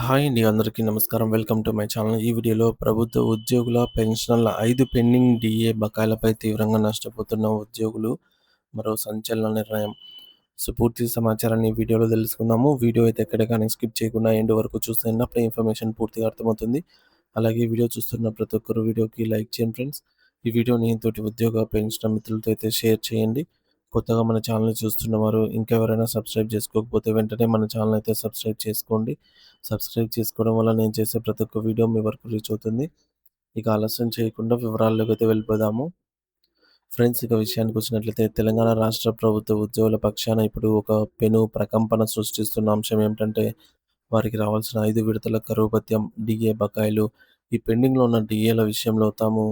Hi అండి. అందరికీ నమస్కారం. Welcome to my channel. ఈ వీడియోలో ప్రభుత్వ ఉద్యోగుల, పెన్షనర్ల 5 పెండింగ్ డీఏ బకాయిలపై తీవ్రంగా నష్టపోతున్న ఉద్యోగులు మరో సంచలన నిర్ణయం. పూర్తి సమాచారాన్ని ఈ వీడియోలో తెలుసుకుందాము. వీడియో అయితే ఎక్కడ కానీ స్కిప్ చేయకుండా ఎండ్ వరకు చూస్తే అప్పుడే ఇన్ఫర్మేషన్ పూర్తిగా అర్థమవుతుంది. అలాగే వీడియో చూస్తున్న ప్రతి ఒక్కరు వీడియోకి లైక్ చేయండి ఫ్రెండ్స్. ఈ వీడియోని తోటి ఉద్యోగ, పెన్షనర్ మిత్రులతో అయితే షేర్ చేయండి. కొత్తగా మన ఛానల్‌ని చూస్తున్నవారు ఇంకెవరైనా సబ్స్క్రైబ్ చేసుకోకపోతే వెంటనే మన ఛానల్ అయితే సబ్స్క్రైబ్ చేసుకోండి. సబ్స్క్రైబ్ చేసుకోవడం వల్ల నేను చేసే ప్రతి ఒక్క వీడియో మీ వరకు రీచ్ అవుతుంది. ఇక ఆలస్యం చేయకుండా వివరాల్లోకి అయితే వెళ్ళిపోదాము. ఫ్రెండ్స్, ఇక విషయానికొచ్చినట్లయితే తెలంగాణ రాష్ట్ర ప్రభుత్వ ఉద్యోగుల పక్షాన ఇప్పుడు ఒక పెను ప్రకంపన సృష్టిస్తున్న అంశం ఏమిటంటే, వారికి రావాల్సిన 5 విడతల కరువు భత్యం, డీఏ బకాయిలు. ఈ పెండింగ్‌లో ఉన్న డీఏల విషయంలో తాము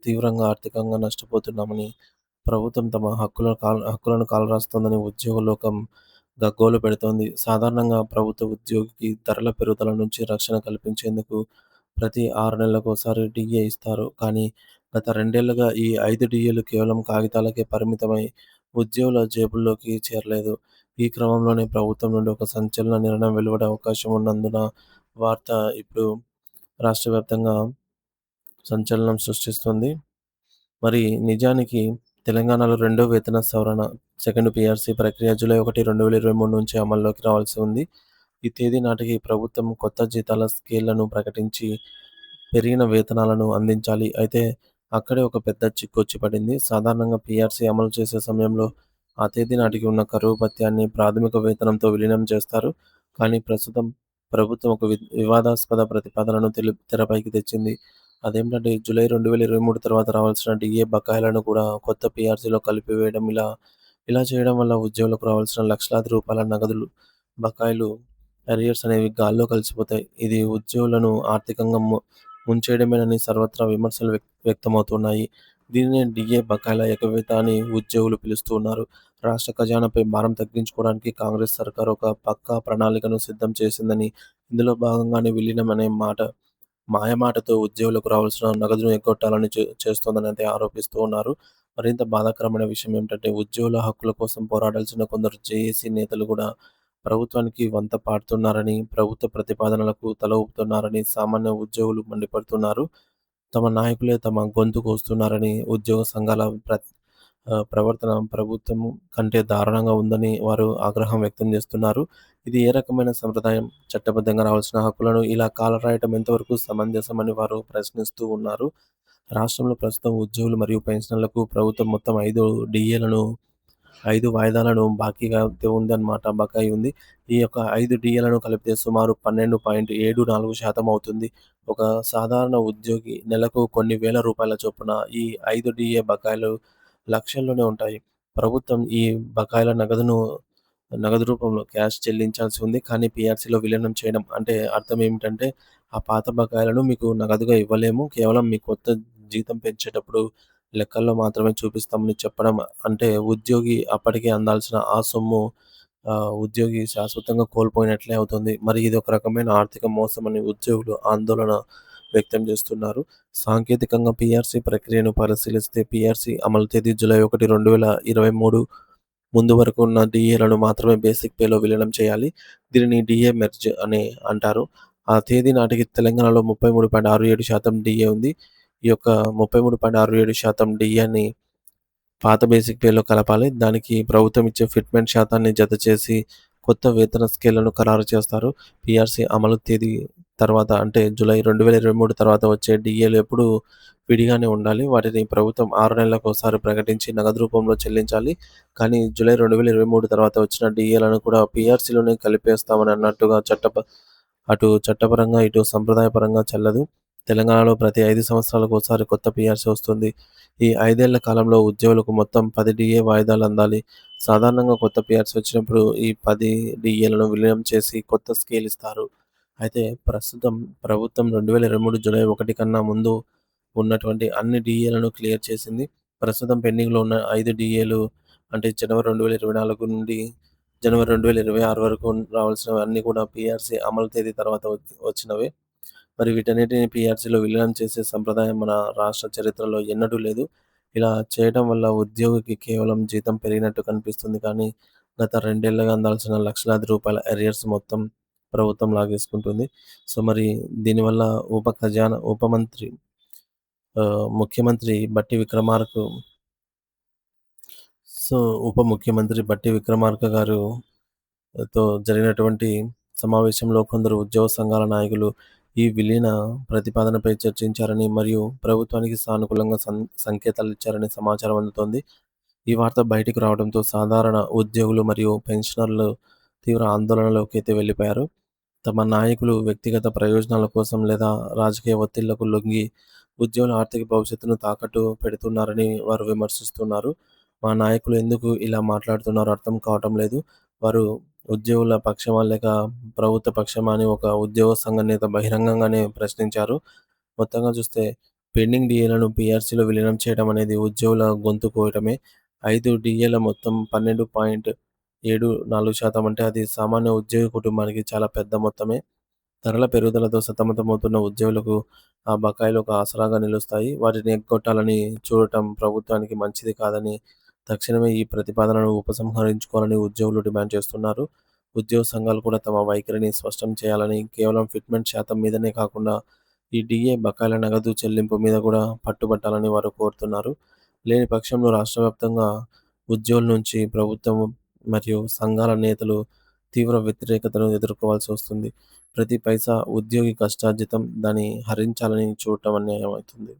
తీవ్రంగా ఆర్థికంగా నష్టపోతున్నామని, ప్రభుత్వం తమ హక్కులను కాలరాస్తోందని ఉద్యోగ లోకం గగ్గోలు పెడుతోంది. సాధారణంగా ప్రభుత్వ ఉద్యోగికి ధరల పెరుగుదల నుంచి రక్షణ కల్పించేందుకు ప్రతి 6 నెలలకోసారి డీఏ ఇస్తారు. కానీ గత 2 ఏళ్లుగా ఈ 5 డీఏలు కేవలం కాగితాలకే పరిమితమై ఉద్యోగుల జేబుల్లోకి చేరలేదు. ఈ క్రమంలోనే ప్రభుత్వం నుండి ఒక సంచలన నిర్ణయం వెలువడే అవకాశం ఉన్నందున వార్త ఇప్పుడు రాష్ట్ర వ్యాప్తంగా సంచలనం సృష్టిస్తుంది. మరి నిజానికి తెలంగాణలో రెండో వేతన సవరణ సెకండ్ పీఆర్సీ ప్రక్రియ జూలై 1, 2023 నుంచి అమల్లోకి రావాల్సి ఉంది. ఈ తేదీ నాటికి ప్రభుత్వం కొత్త జీతాల స్కేళ్లను ప్రకటించి పెరిగిన వేతనాలను అందించాలి. అయితే అక్కడే ఒక పెద్ద చిక్కొచ్చి పడింది. సాధారణంగా పీఆర్సీ అమలు చేసే సమయంలో ఆ తేదీ నాటికి ఉన్న కరువు భత్యాన్ని ప్రాథమిక వేతనంతో విలీనం చేస్తారు. కానీ ప్రస్తుతం ప్రభుత్వం ఒక వివాదాస్పద ప్రతిపాదనను తెరపైకి తెచ్చింది. అదేంటంటే జూలై 2023 తర్వాత రావాల్సిన డీఏ బకాయిలను కూడా కొత్త పీఆర్సీలో కలిపివేయడం. ఇలా చేయడం వల్ల ఉద్యోగులకు రావాల్సిన లక్షలాది రూపాయల నగదు బకాయిలు, అరియర్స్ అనేవి గాల్లో కలిసిపోతాయి. ఇది ఉద్యోగులను ఆర్థికంగా ముంచేయడమేనని సర్వత్రా విమర్శలు వ్యక్తమవుతున్నాయి. దీనినే డీఏ బకాయిల ఎగవేత అని ఉద్యోగులు పిలుస్తూ ఉన్నారు. రాష్ట్ర ఖజానాపై భారం తగ్గించుకోవడానికి కాంగ్రెస్ సర్కార్ ఒక పక్కా ప్రణాళికను సిద్ధం చేసిందని, ఇందులో భాగంగానే విలీనం అనే మాయమాటతో ఉద్యోగులకు రావాల్సిన నగదును ఎగ్గొట్టాలని చేస్తోందని అయితే ఆరోపిస్తూ ఉన్నారు. మరింత బాధాకరమైన విషయం ఏమిటంటే, ఉద్యోగుల హక్కుల కోసం పోరాడాల్సిన కొందరు జేఏసీ నేతలు కూడా ప్రభుత్వానికి వంత పాడుతున్నారని, ప్రభుత్వ ప్రతిపాదనలకు తల ఊపుతున్నారని సామాన్య ఉద్యోగులు మండిపడుతున్నారు. తమ నాయకులే తమ గొంతు కోస్తున్నారని, ఉద్యోగ సంఘాల ప్రవర్తన ప్రభుత్వం కంటే దారుణంగా ఉందని వారు ఆగ్రహం వ్యక్తం చేస్తున్నారు. ఇది ఏ రకమైన సంప్రదాయం? చట్టబద్ధంగా రావాల్సిన హక్కులను ఇలా కాలరాయటం ఎంతవరకు సమంజసమని వారు ప్రశ్నిస్తూ ఉన్నారు. రాష్ట్రంలో ప్రస్తుతం ఉద్యోగులు మరియు పెన్షనర్లకు ప్రభుత్వం మొత్తం 5 వాయిదాలను బాకీగా అయితే ఉందన్నమాట. బకాయి ఉంది. ఈ యొక్క 5 డీఏలను కలిపితే సుమారు 12.74% అవుతుంది. ఒక సాధారణ ఉద్యోగి నెలకు కొన్ని వేల రూపాయల చొప్పున ఈ 5 డీఏ బకాయిలు లక్షల్లోనే ఉంటాయి. ప్రభుత్వం ఈ బకాయిల నగదు రూపంలో క్యాష్ చెల్లించాల్సి ఉంది. కానీ పీఆర్సీలో విలీనం చేయడం అంటే అర్థం ఏమిటంటే, ఆ పాత బకాయిలను మీకు నగదుగా ఇవ్వలేము. కేవలం మీ కొత్త జీతం పెంచేటప్పుడు లెక్కల్లో మాత్రమే చూపిస్తామని చెప్పడం. అంటే ఉద్యోగి అప్పటికే అందాల్సిన ఆ సొమ్ము ఉద్యోగి శాశ్వతంగా కోల్పోయినట్లే అవుతుంది. మరి ఇది ఒక రకమైన ఆర్థిక మోసమని ఉద్యోగులు ఆందోళన వ్యక్తం చేస్తున్నారు. సాంకేతికంగా పీఆర్సీ ప్రక్రియను పరిశీలిస్తే పీఆర్సీ అమలు తేదీ జూలై 1, 2023 ముందు వరకు ఉన్న డీఏలను మాత్రమే బేసిక్ పేలో విలీనం చేయాలి. దీనిని డీఏ మెర్జ్ అని అంటారు. ఆ తేదీ నాటికి తెలంగాణలో 33.67% డీఏ ఉంది. ఈ యొక్క 33.67% డీఏని పాత బేసిక్ పేలో కలపాలి. దానికి ప్రభుత్వం ఇచ్చే ఫిట్‌మెంట్ శాతాన్ని జతచేసి కొత్త వేతన స్కేళ్లను ఖరారు చేస్తారు. పీఆర్సీ అమలు తేదీ తర్వాత అంటే జూలై 2023 తర్వాత వచ్చే డీఏలు ఎప్పుడూ విడిగానే ఉండాలి. వాటిని ప్రభుత్వం 6 నెలలకోసారి ప్రకటించి నగదు రూపంలో చెల్లించాలి. కానీ జూలై 2023 తర్వాత వచ్చిన డీఏలను కూడా పీఆర్సీలోనే కలిపేస్తామని అన్నట్టుగా అటు చట్టపరంగా, ఇటు సంప్రదాయపరంగా చెల్లదు. తెలంగాణలో ప్రతి 5 సంవత్సరాలకోసారి కొత్త పీఆర్సీ వస్తుంది. ఈ 5 ఏళ్ల కాలంలో ఉద్యోగులకు మొత్తం 10 డీఏ వాయిదాలు అందాలి. సాధారణంగా కొత్త పీఆర్సీ వచ్చినప్పుడు ఈ 10 డీఏలను విలీనం చేసి కొత్త స్కేల్ ఇస్తారు. అయితే ప్రస్తుతం ప్రభుత్వం 2023 జూలై 1 కన్నా ముందు ఉన్నటువంటి అన్ని డీఏలను క్లియర్ చేసింది. ప్రస్తుతం పెండింగ్‌లో ఉన్న 5 డీఏలు అంటే జనవరి 2024 నుండి జనవరి 2026 వరకు రావాల్సినవన్నీ కూడా పీఆర్సీ అమలు తేదీ తర్వాత వచ్చినవే. మరి వీటన్నిటిని పీఆర్సీలో విలీనం చేసే సంప్రదాయం మన రాష్ట్ర చరిత్రలో ఎన్నడూ లేదు. ఇలా చేయడం వల్ల ఉద్యోగికి కేవలం జీతం పెరిగినట్టు కనిపిస్తుంది కానీ, గత 2 ఏళ్లుగా అందాల్సిన లక్షలాది రూపాయల అరియర్స్ మొత్తం ప్రభుత్వం లాగేసుకుంటుంది. సో, మరి దీనివల్ల ముఖ్యమంత్రి బట్టి విక్రమార్క సో, ఉప ముఖ్యమంత్రి బట్టి విక్రమార్క గారు తో జరిగినటువంటి సమావేశంలో కొందరు ఉద్యోగ సంఘాల నాయకులు ఈ విలీన ప్రతిపాదనపై చర్చించారని మరియు ప్రభుత్వానికి సానుకూలంగా సంకేతాలిచ్చారని సమాచారం అందుతోంది. ఈ వార్త బయటికి రావడంతో సాధారణ ఉద్యోగులు మరియు పెన్షనర్లు తీవ్ర ఆందోళనలోకైతే వెళ్ళిపోయారు. తమ నాయకులు వ్యక్తిగత ప్రయోజనాల కోసం లేదా రాజకీయ ఒత్తిళ్లకు లొంగి ఉద్యోగుల ఆర్థిక భవిష్యత్తును తాకట్టు పెడుతున్నారని వారు విమర్శిస్తున్నారు. మా నాయకులు ఎందుకు ఇలా మాట్లాడుతున్నారో అర్థం కావటం లేదు. వారు ఉద్యోగుల పక్షమా లేక ప్రభుత్వ పక్షమా అని ఒక ఉద్యోగ సంఘ నేత బహిరంగంగానే ప్రశ్నించారు. మొత్తంగా చూస్తే పెండింగ్ డీఏలను పీఆర్సీలో విలీనం చేయడం అనేది ఉద్యోగుల గొంతు కోయటమే. 5 డీఏల మొత్తం 12.74% అంటే అది సామాన్య ఉద్యోగి కుటుంబానికి చాలా పెద్ద మొత్తమే. ధరల పెరుగుదలతో సతమతమవుతున్న ఉద్యోగులకు ఆ బకాయిలు ఒక ఆసరాగా నిలుస్తాయి. వాటిని ఎగ్గొట్టాలని చూడటం ప్రభుత్వానికి మంచిది కాదని తక్షణమే ఈ ప్రతిపాదనను ఉపసంహరించుకోవాలని ఉద్యోగులు డిమాండ్ చేస్తున్నారు. ఉద్యోగ సంఘాలు కూడా తమ వైఖరిని స్పష్టం చేయాలని, కేవలం ఫిట్మెంట్ శాతం మీదనే కాకుండా ఈ డీఏ బకాయిల నగదు చెల్లింపు మీద కూడా పట్టుబట్టాలని వారు కోరుతున్నారు. లేని పక్షంలో రాష్ట్ర వ్యాప్తంగా ఉద్యోగుల నుంచి ప్రభుత్వం మరియు సంఘాల నేతలు తీవ్ర వ్యతిరేకతను ఎదుర్కోవాల్సి వస్తుంది. ప్రతి పైసా ఉద్యోగి కష్టార్జితం. దాన్ని హరించాలని చూడటం అన్యాయం అవుతుంది.